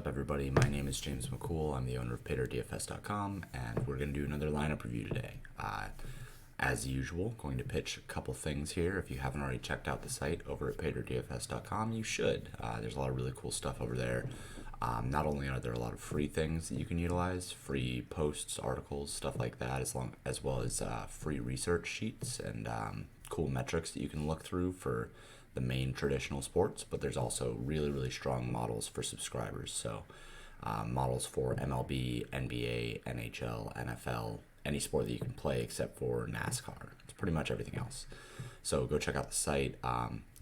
up, everybody? My name is James McCool. I'm the owner of PaterDFS.com, and we're going to do another lineup review today. As usual, going to pitch a couple things here. If you haven't already checked out the site over at PaterDFS.com, you should. There's a lot of really cool stuff over there. Not only are there a lot of free things that you can utilize, free posts, articles, stuff like that, as well as free research sheets and cool metrics that you can look through for the main traditional sports, but there's also really, really strong models for subscribers. So models for MLB, NBA, NHL, NFL, any sport that you can play except for NASCAR. It's pretty much everything else. So go check out the site,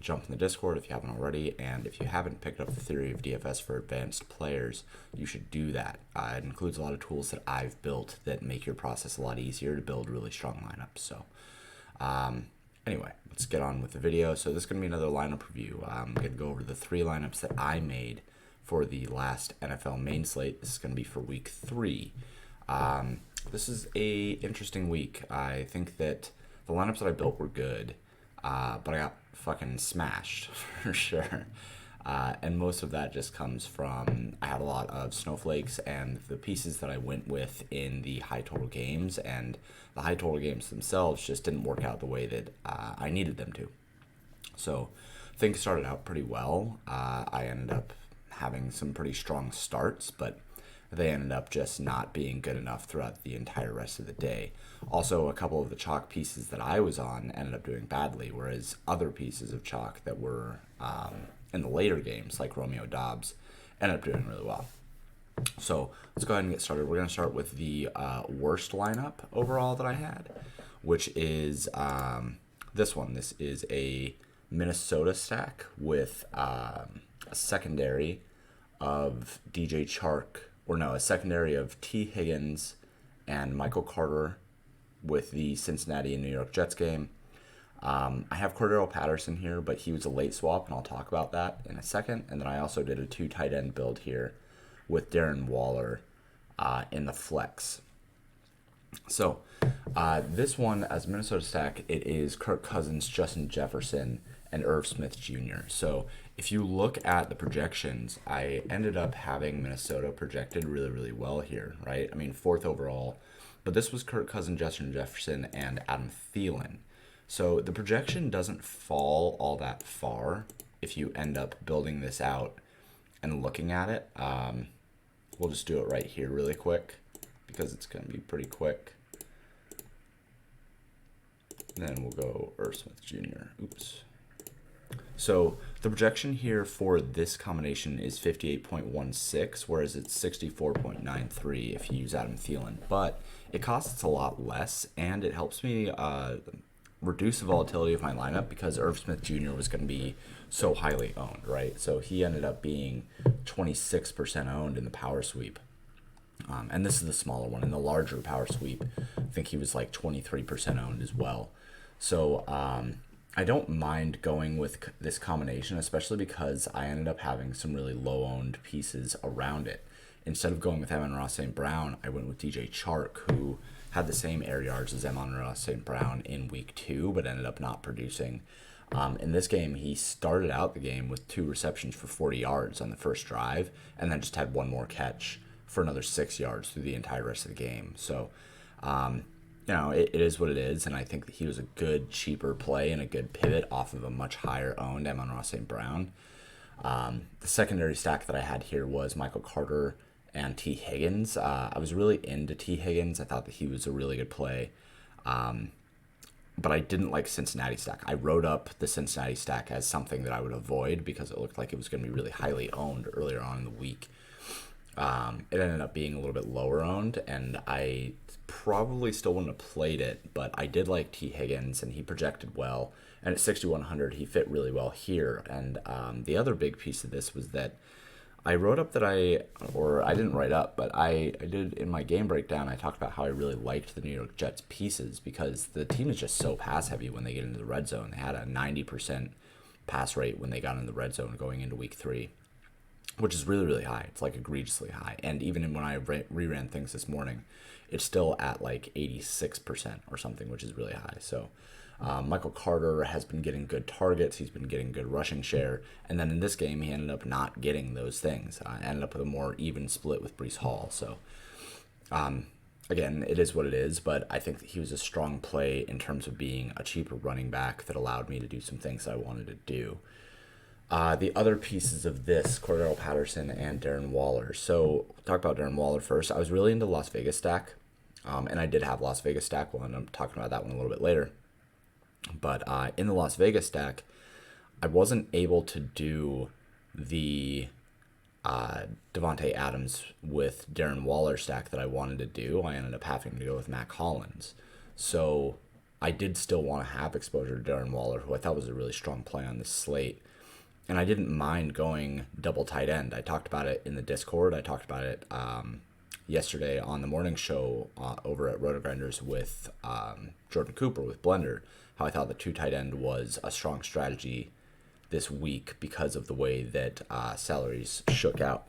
jump in the Discord if you haven't already, and if you haven't picked up the Theory of DFS for advanced players, you should do that. It includes a lot of tools that I've built that make your process a lot easier to build really strong lineups. So anyway, let's get on with the video. So this is going to be another lineup review. I'm going to go over the 3 lineups that I made for the last NFL main slate. This is going to be for week 3. This is a interesting week. I think that the lineups that I built were good, but I got fucking smashed for sure. And most of that just comes from I had a lot of snowflakes and the pieces that I went with in the high total games, and the high total games themselves just didn't work out the way that I needed them to. So things started out pretty well. I ended up having some pretty strong starts, but they ended up just not being good enough throughout the entire rest of the day. Also, a couple of the chalk pieces that I was on ended up doing badly, whereas other pieces of chalk that were in the later games, like Romeo Dobbs, ended up doing really well. So let's go ahead and get started. We're going to start with the worst lineup overall that I had, which is this one. This is a Minnesota stack with a secondary of DJ Chark, a secondary of T. Higgins and Michael Carter with the Cincinnati and New York Jets game. I have Cordell Patterson here, but he was a late swap, and I'll talk about that in a second. And then I also did a 2 tight end build here with Darren Waller in the flex. So this one, as Minnesota stack, it is Kirk Cousins, Justin Jefferson, and Irv Smith Jr. So if you look at the projections, I ended up having Minnesota projected really, really well here, right? I mean, 4th overall, but this was Kirk Cousins, Justin Jefferson, and Adam Thielen. So the projection doesn't fall all that far if you end up building this out and looking at it. We'll just do it right here really quick because it's going to be pretty quick. Then we'll go Irv Smith Jr. Oops. So the projection here for this combination is 58.16, whereas it's 64.93 if you use Adam Thielen. But it costs a lot less, and it helps me reduce the volatility of my lineup because Irv Smith Jr. was going to be so highly owned, right? So he ended up being 26% owned in the power sweep. And this is the smaller one. In the larger power sweep, I think he was like 23% owned as well. So I don't mind going with this combination, especially because I ended up having some really low-owned pieces around it. Instead of going with Amon-Ra St. Brown, I went with DJ Chark, who had the same air yards as Amon-Ra St. Brown in week 2, but ended up not producing. In this game, he started out the game with 2 receptions for 40 yards on the first drive, and then just had 1 more catch for another 6 yards through the entire rest of the game. So, it is what it is, and I think that he was a good, cheaper play and a good pivot off of a much higher owned Amon-Ra St. Brown. The secondary stack that I had here was Michael Carter and T. Higgins. I was really into T. Higgins. I thought that he was a really good play, but I didn't like Cincinnati stack. I wrote up the Cincinnati stack as something that I would avoid because it looked like it was going to be really highly owned earlier on in the week. It ended up being a little bit lower owned, and I probably still wouldn't have played it, but I did like T. Higgins, and he projected well, and at 6,100 he fit really well here. And the other big piece of this was that I wrote up that I didn't write up, but I did in my game breakdown, I talked about how I really liked the New York Jets pieces because the team is just so pass heavy when they get into the red zone. They had a 90% pass rate when they got in the red zone going into week 3. Which is really, really high. It's like egregiously high. And even when I reran things this morning, it's still at like 86% or something, which is really high. So Michael Carter has been getting good targets. He's been getting good rushing share. And then in this game, he ended up not getting those things. Ended up with a more even split with Breece Hall. So, again, it is what it is. But I think that he was a strong play in terms of being a cheaper running back that allowed me to do some things I wanted to do. The other pieces of this, Cordell Patterson and Darren Waller. So, talk about Darren Waller first. I was really into Las Vegas stack. And I did have Las Vegas stack one. I'm talking about that one a little bit later. But in the Las Vegas stack, I wasn't able to do the Devontae Adams with Darren Waller stack that I wanted to do. I ended up having to go with Matt Collins. So I did still want to have exposure to Darren Waller, who I thought was a really strong play on this slate. And I didn't mind going double tight end. I talked about it in the Discord. I talked about it yesterday on the morning show over at RotoGrinders with Jordan Cooper with Blender, how I thought the 2 tight end was a strong strategy this week because of the way that salaries shook out.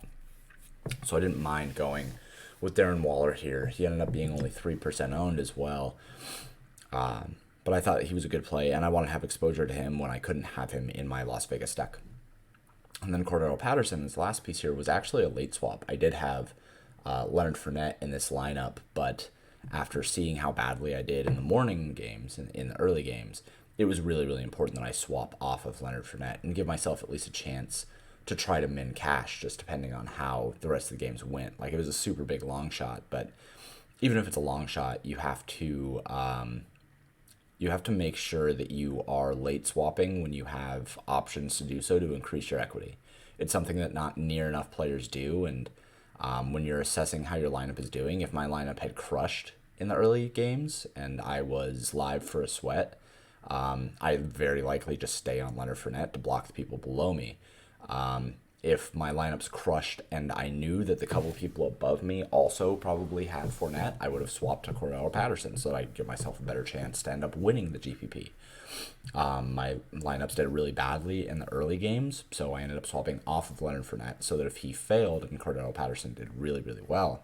So I didn't mind going with Darren Waller here. He ended up being only 3% owned as well. But I thought he was a good play, and I want to have exposure to him when I couldn't have him in my Las Vegas deck. And then Cordell Patterson, this last piece here, was actually a late swap. I did have Leonard Fournette in this lineup, but after seeing how badly I did in the morning games, in the early games, it was really, really important that I swap off of Leonard Fournette and give myself at least a chance to try to min cash, just depending on how the rest of the games went. Like, it was a super big long shot, but even if it's a long shot, you have to make sure that you are late swapping when you have options to do so to increase your equity. It's something that not near enough players do, and when you're assessing how your lineup is doing, if my lineup had crushed in the early games and I was live for a sweat, I'd very likely just stay on Leonard Fournette to block the people below me. If my lineup's crushed and I knew that the couple of people above me also probably had Fournette, I would have swapped to Cordell or Patterson so that I'd give myself a better chance to end up winning the GPP. My lineups did really badly in the early games, so I ended up swapping off of Leonard Fournette so that if he failed and Cordell Patterson did really, really well,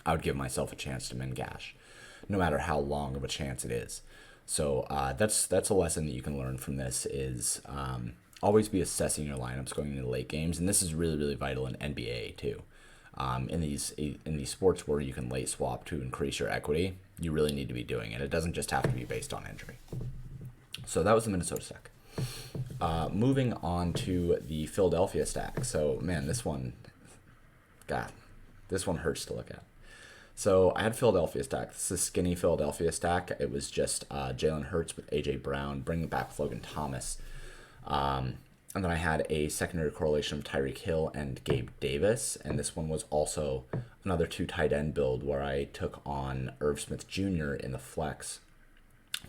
I would give myself a chance to min cash, no matter how long of a chance it is. So that's a lesson that you can learn from this is always be assessing your lineups going into late games, and this is really, really vital in NBA too. In these sports where you can late swap to increase your equity, you really need to be doing it. It doesn't just have to be based on injury. So that was the Minnesota stack. Moving on to the Philadelphia stack. So man, this one hurts to look at. So I had Philadelphia stack. This is a skinny Philadelphia stack. It was just Jalen Hurts with A.J. Brown, bringing back Logan Thomas. And then I had a secondary correlation of Tyreek Hill and Gabe Davis. And this one was also another 2 tight end build where I took on Irv Smith Jr. in the flex.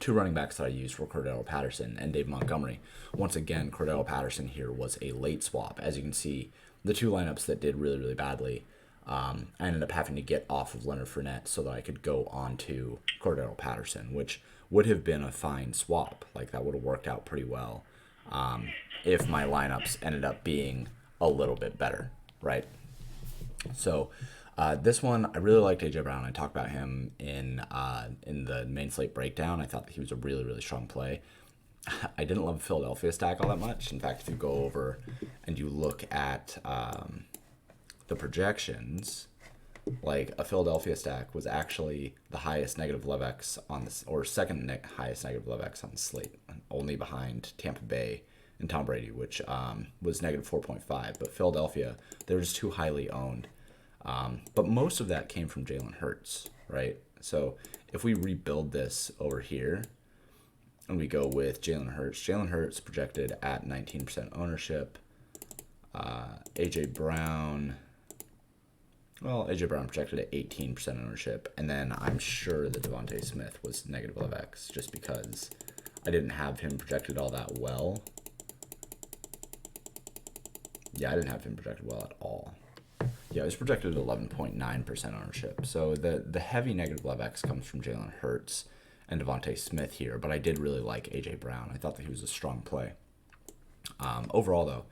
2 running backs that I used were Cordell Patterson and Dave Montgomery. Once again, Cordell Patterson here was a late swap. As you can see, the 2 lineups that did really, really badly, I ended up having to get off of Leonard Fournette so that I could go on to Cordell Patterson, which would have been a fine swap. Like, that would have worked out pretty well if my lineups ended up being a little bit better, right? So this one, I really liked A.J. Brown. I talked about him in the main slate breakdown. I thought that he was a really, really strong play. I didn't love Philadelphia stack all that much. In fact, if you go over and you look at the projections, like a Philadelphia stack was actually the highest negative LevX on this, or second highest negative LevX on the slate, only behind Tampa Bay and Tom Brady, which was negative 4.5. But Philadelphia, they were just too highly owned. But most of that came from Jalen Hurts, right? So if we rebuild this over here and we go with Jalen Hurts projected at 19% ownership. A.J. Brown projected at 18% ownership. And then I'm sure that Devontae Smith was negative LevX just because I didn't have him projected all that well. Yeah, I didn't have him projected well at all. Yeah, it was projected at 11.9% ownership. So the heavy negative LevX comes from Jalen Hurts and Devontae Smith here, but I did really like A.J. Brown. I thought that he was a strong play. Overall, though,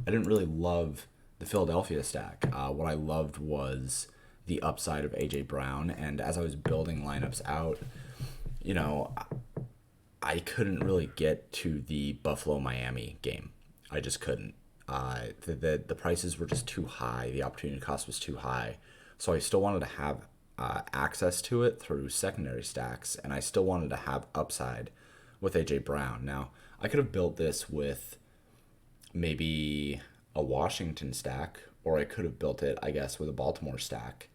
I didn't really love the Philadelphia stack. What I loved was the upside of A.J. Brown, and as I was building lineups out, I couldn't really get to the Buffalo-Miami game. I just couldn't. The prices were just too high. The opportunity cost was too high. So I still wanted to have access to it through secondary stacks, and I still wanted to have upside with A.J. Brown. Now, I could have built this with maybe a Washington stack, or I could have built it, I guess, with a Baltimore stack.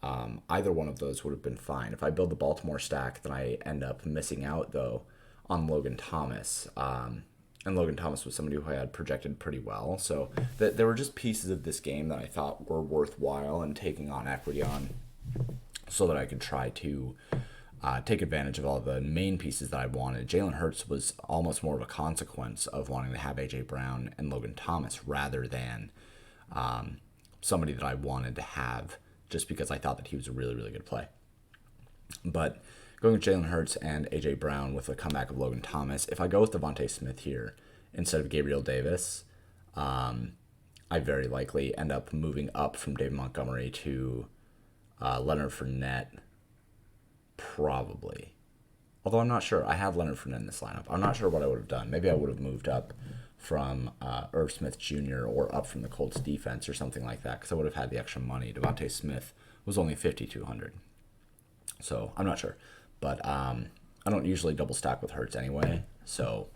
Either one of those would have been fine. If I build the Baltimore stack, then I end up missing out, though, on Logan Thomas. And Logan Thomas was somebody who I had projected pretty well. So there were just pieces of this game that I thought were worthwhile and taking on equity on so that I could try to take advantage of all the main pieces that I wanted. Jalen Hurts was almost more of a consequence of wanting to have A.J. Brown and Logan Thomas rather than somebody that I wanted to have just because I thought that he was a really, really good play. But going with Jalen Hurts and A.J. Brown with a comeback of Logan Thomas, if I go with Devontae Smith here instead of Gabriel Davis, I very likely end up moving up from David Montgomery to Leonard Fournette, probably. Although I'm not sure. I have Leonard Fournette in this lineup. I'm not sure what I would have done. Maybe I would have moved up from Irv Smith Jr. or up from the Colts defense or something like that because I would have had the extra money. Devontae Smith was only 5,200. So I'm not sure. But I don't usually double stack with Hurts anyway, so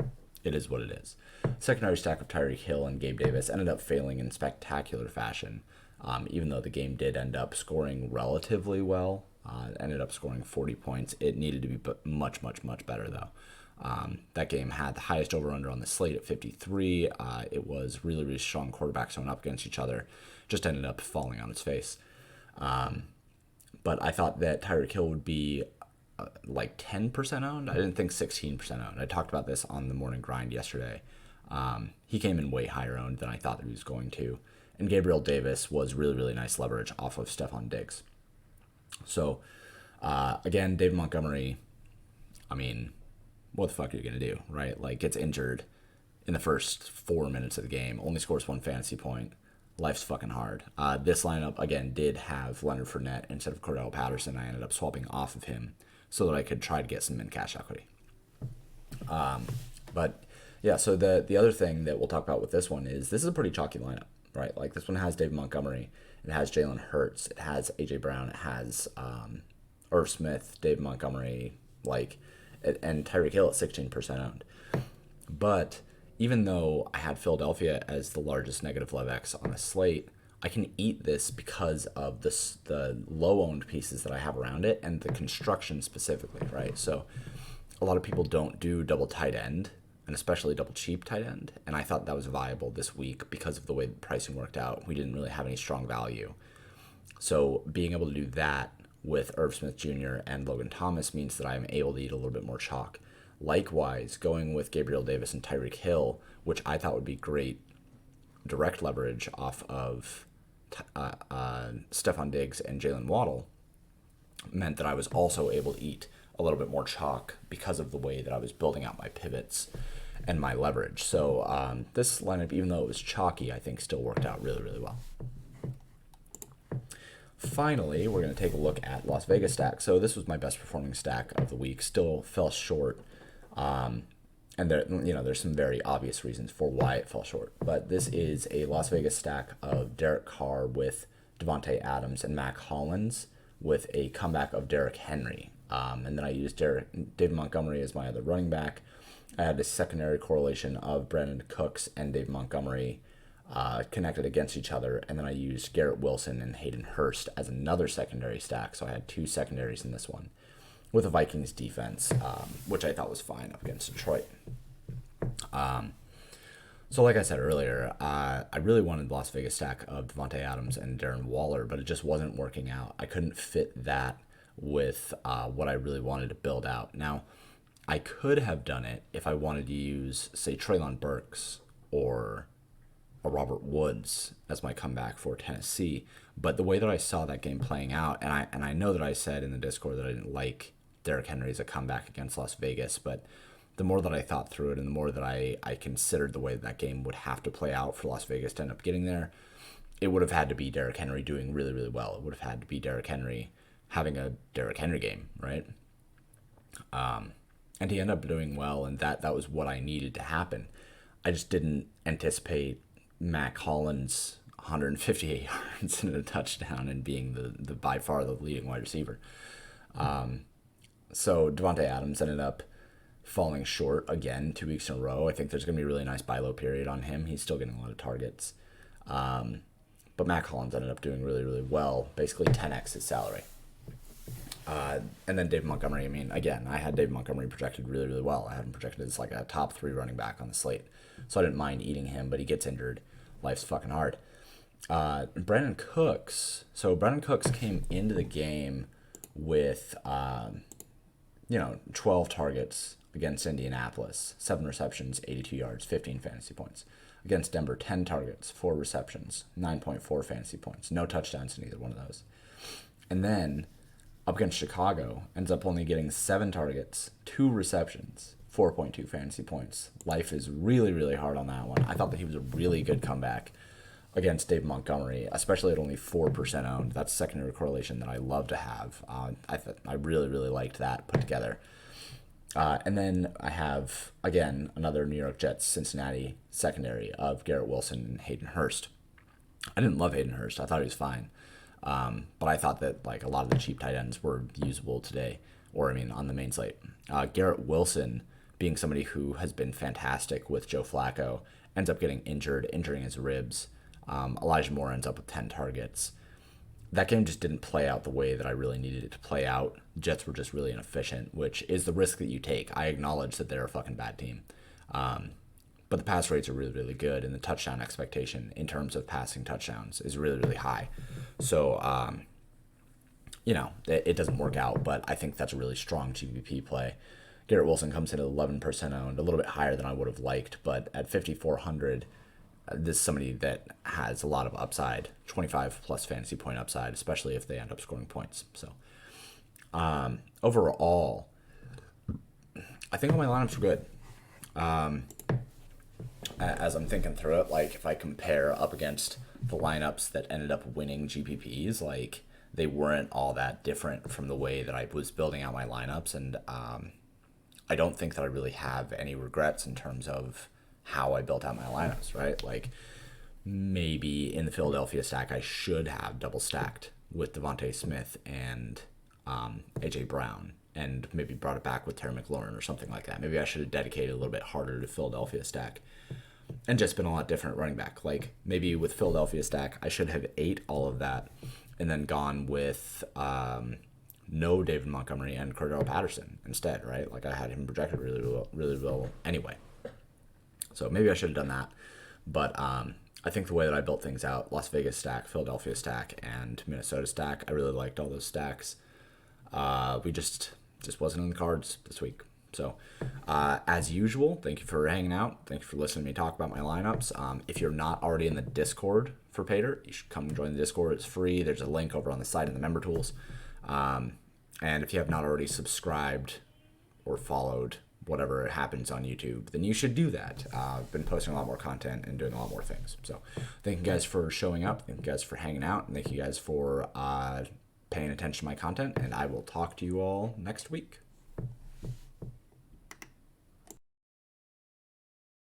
it is what it is. Secondary stack of Tyreek Hill and Gabe Davis ended up failing in spectacular fashion, even though the game did end up scoring relatively well. Ended up scoring 40 points. It needed to be much, much, much better, though. That game had the highest over-under on the slate at 53. It was really, really strong quarterbacks going up against each other. Just ended up falling on its face. But I thought that Tyreek Hill would be like 10% owned. I didn't think 16% owned. I talked about this on the morning grind yesterday. He came in way higher owned than I thought that he was going to. And Gabriel Davis was really, really nice leverage off of Stephon Diggs. So, again, David Montgomery, I mean, what the fuck are you going to do, right? Like, gets injured in the first 4 minutes of the game, only scores 1 fantasy point. Life's fucking hard. This lineup, again, did have Leonard Fournette instead of Cordell Patterson. I ended up swapping off of him so that I could try to get some in-cash equity. But, yeah, so the other thing that we'll talk about with this one is this is a pretty chalky lineup, right? Like, this one has David Montgomery. It has Jalen Hurts. It has A.J. Brown. It has Irv Smith, David Montgomery, and Tyreek Hill at 16% owned. But even though I had Philadelphia as the largest negative LevX on the slate, I can eat this because of the low-owned pieces that I have around it and the construction specifically, right? So a lot of people don't do double tight end, and especially double cheap tight end, and I thought that was viable this week because of the way the pricing worked out. We didn't really have any strong value. So being able to do that with Irv Smith Jr. and Logan Thomas means that I'm able to eat a little bit more chalk. Likewise, going with Gabriel Davis and Tyreek Hill, which I thought would be great direct leverage off of Stephon Diggs and Jalen Waddle, meant that I was also able to eat a little bit more chalk because of the way that I was building out my pivots and my leverage. So this lineup, even though it was chalky, I think still worked out really, really well. Finally, we're going to take a look at Las Vegas stack. So this was my best performing stack of the week. Still fell short. And there's some very obvious reasons for why it fell short. But this is a Las Vegas stack of Derek Carr with Devontae Adams and Mac Hollins with a comeback of Derrick Henry. And then I used David Montgomery as my other running back. I had a secondary correlation of Brandon Cooks and David Montgomery connected against each other. And then I used Garrett Wilson and Hayden Hurst as another secondary stack. So I had 2 secondaries in this one with a Vikings defense, which I thought was fine up against Detroit. So like I said earlier, I really wanted the Las Vegas stack of Devontae Adams and Darren Waller, but it just wasn't working out. I couldn't fit that with what I really wanted to build out. Now, I could have done it if I wanted to use, say, Treylon Burks or a Robert Woods as my comeback for Tennessee. But the way that I saw that game playing out, and I know that I said in the Discord that I didn't like Derrick Henry as a comeback against Las Vegas, but the more that I thought through it and the more that I considered the way that game would have to play out for Las Vegas to end up getting there, it would have had to be Derrick Henry doing really, really well. It would have had to be Derrick Henry having a Derrick Henry game, right? And he ended up doing well, and that was what I needed to happen. I just didn't anticipate Mac Hollins 158 yards and a touchdown and being the by far the leading wide receiver. So Devontae Adams ended up falling short again 2 weeks in a row. I think there's going to be a really nice buy low period on him. He's still getting a lot of targets. But Mac Hollins ended up doing really, really well, basically 10x his salary. And then David Montgomery, I mean, again, I had David Montgomery projected really, really well. I had him projected as like a top 3 running back on the slate. So I didn't mind eating him, but he gets injured. Life's fucking hard. Brandon Cooks. So Brandon Cooks came into the game with, 12 targets against Indianapolis, 7 receptions, 82 yards, 15 fantasy points. Against Denver, 10 targets, 4 receptions, 9.4 fantasy points. No touchdowns in either one of those. And then up against Chicago, ends up only getting 7 targets, 2 receptions, 4.2 fantasy points. Life is really, really hard on that one. I thought that he was a really good comeback against Dave Montgomery, especially at only 4% owned. That's a secondary correlation that I love to have. I really, really liked that put together. And then I have, again, another New York Jets Cincinnati secondary of Garrett Wilson and Hayden Hurst. I didn't love Hayden Hurst. I thought he was fine. But I thought that like a lot of the cheap tight ends were usable today, on the main slate. Garrett Wilson, being somebody who has been fantastic with Joe Flacco, ends up getting injuring his ribs. Elijah Moore ends up with 10 targets. That game just didn't play out the way that I really needed it to play out. Jets were just really inefficient, which is the risk that you take. I acknowledge that they're a fucking bad team. But the pass rates are really, really good, and the touchdown expectation in terms of passing touchdowns is really, really high. So, it doesn't work out, but I think that's a really strong GPP play. Garrett Wilson comes in at 11% owned, a little bit higher than I would have liked, but at 5,400, this is somebody that has a lot of upside, 25 plus fantasy point upside, especially if they end up scoring points. So, overall, I think all my lineups were good. As I'm thinking through it, like if I compare up against the lineups that ended up winning GPPs, like they weren't all that different from the way that I was building out my lineups. And I don't think that I really have any regrets in terms of how I built out my lineups, right? Like maybe in the Philadelphia stack, I should have double stacked with Devontae Smith and AJ Brown, and maybe brought it back with Terry McLaurin or something like that. Maybe I should have dedicated a little bit harder to Philadelphia stack and just been a lot different running back. Like maybe with Philadelphia stack, I should have ate all of that and then gone with no David Montgomery and Cordell Patterson instead, right? Like I had him projected really well anyway. So maybe I should have done that. But I think the way that I built things out, Las Vegas stack, Philadelphia stack, and Minnesota stack, I really liked all those stacks. We just wasn't in the cards this week. So as usual, thank you for hanging out. Thank you for listening to me talk about my lineups. If you're not already in the Discord for Pater, you should come and join the Discord. It's free. There's a link over on the side in the member tools. And if you have not already subscribed or followed whatever happens on YouTube, then you should do that. I've been posting a lot more content and doing a lot more things. So thank you guys for showing up. Thank you guys for hanging out. And thank you guys for paying attention to my content. And I will talk to you all next week.